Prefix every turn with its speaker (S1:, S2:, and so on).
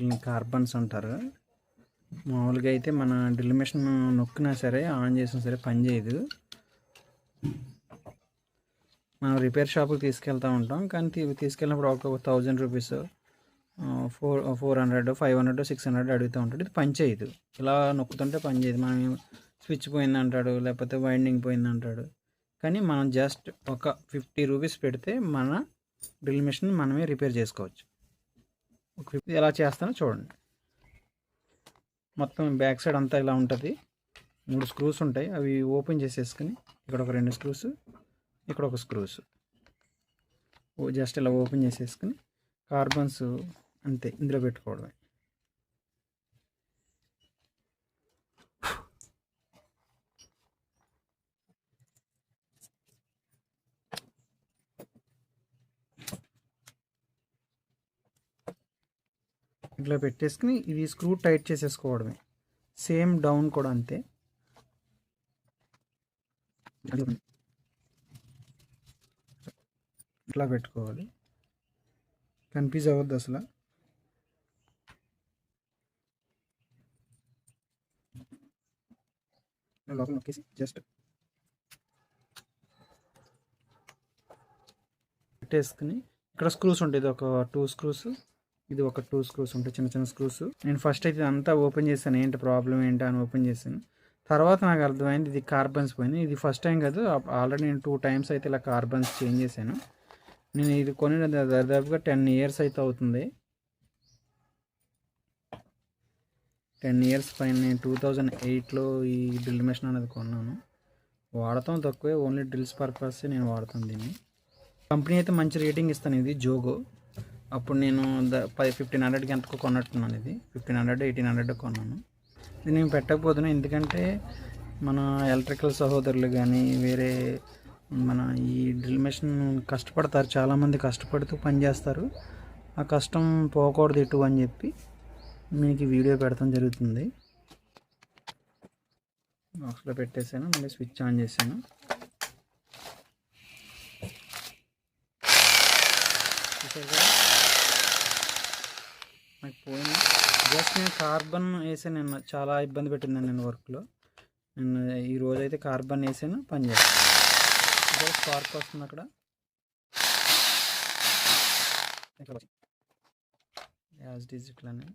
S1: వీటిని కార్బన్స్ అంటారు. మామూలుగా అయితే మన డ్రిల్ మిషన్ నొక్కినా సరే, ఆన్ చేసినా సరే పని చేయదు. మనం రిపేర్ షాప్కి తీసుకెళ్తూ ఉంటాం, కానీ తీసుకెళ్ళినప్పుడు ఒక 1000 రూపీస్, 400, 500, 600 అడుగుతూ ఉంటాడు. ఇది పని చేయదు. ఇలా నొక్కుతుంటే పని చేయదు. మనం స్విచ్ పోయింది అంటాడు, లేకపోతే వైండింగ్ పోయింది అంటాడు. కానీ మనం జస్ట్ ఒక 50 రూపీస్ పెడితే మన డ్రిల్ మిషన్ మనమే రిపేర్ చేసుకోవచ్చు. ఒక 50 ఎలా చేస్తానో చూడండి. మొత్తం బ్యాక్ సైడ్ అంతా ఇలా ఉంటుంది. 3 స్క్రూస్ ఉంటాయి. అవి ఓపెన్ చేసేసుకుని ఇక్కడ ఒక 2 స్క్రూస్, ఇక్కడ ఒక స్క్రూస్ జస్ట్ ఇలా ఓపెన్ చేసేసుకుని కార్బన్స్ అంతే ఇందులో పెట్టుకోవడమే. ఇట్లా పెట్టేసుకుని ఇది స్క్రూ టైట్ చేసేసుకోవడమే. సేమ్ డౌన్ కూడా అంతే. ఇట్లా పెట్టుకోవాలి. కన్ఫ్యూజ్ అవ్వద్దు అసలు. లోపల నొక్కేసి జస్ట్ పెట్టేసుకుని ఇక్కడ స్క్రూస్ ఉంటాయి. ఇది ఒక 2 స్క్రూస్, ఇది ఒక 2 స్క్రూస్ ఉంటాయి, చిన్న చిన్న స్క్రూస్. నేను ఫస్ట్ అయితే అంతా ఓపెన్ చేశాను, ఏంటి ప్రాబ్లం ఏంటి అని ఓపెన్ చేశాను. తర్వాత నాకు అర్థమైంది ఇది కార్బన్స్ పోయింది. ఇది ఫస్ట్ టైం కాదు, ఆల్రెడీ నేను 2 టైమ్స్ అయితే ఇలా కార్బన్స్ చేంజ్ చేశాను. నేను ఇది కొని దాదాపుగా 10 ఇయర్స్ అయితే అవుతుంది. 10 ఇయర్స్ పైన. నేను 2008లో ఈ డ్రిల్ మెషిన్ అనేది కొన్నాను. వాడతాం తక్కువే, ఓన్లీ డ్రిల్స్ పర్పస్ నేను వాడతాను దీన్ని. కంపెనీ అయితే మంచి రేటింగ్ ఇస్తాను. ఇది జోగో. అప్పుడు నేను 1500కి ఎంతకో కొన్నట్టున్నాను. ఇది 1500, 1800 కొన్నాను. ఇది నేను పెట్టకపోతున్నాను, ఎందుకంటే మన ఎలక్ట్రికల్ సహోదరులు కానీ వేరే మన ఈ డ్రిల్ మెషిన్ కష్టపడతారు, చాలామంది కష్టపడుతూ పనిచేస్తారు. ఆ కష్టం పోకూడదు ఇటు అని చెప్పి మీకు వీడియో పెడతాం జరుగుతుంది. బాక్స్లో పెట్టేసాను, మళ్ళీ స్విచ్ ఆన్ చేశాను. నాకు పోయింది. జస్ట్ నేను కార్బన్ వేసాను. నిన్న చాలా ఇబ్బంది పెట్టిందండి నేను వర్క్లో. నేను ఈ రోజైతే కార్బన్ వేసాను, పని చేస్తాను. స్పార్క్ వస్తుంది అక్కడ. యాజ్ డిజిటల్ అని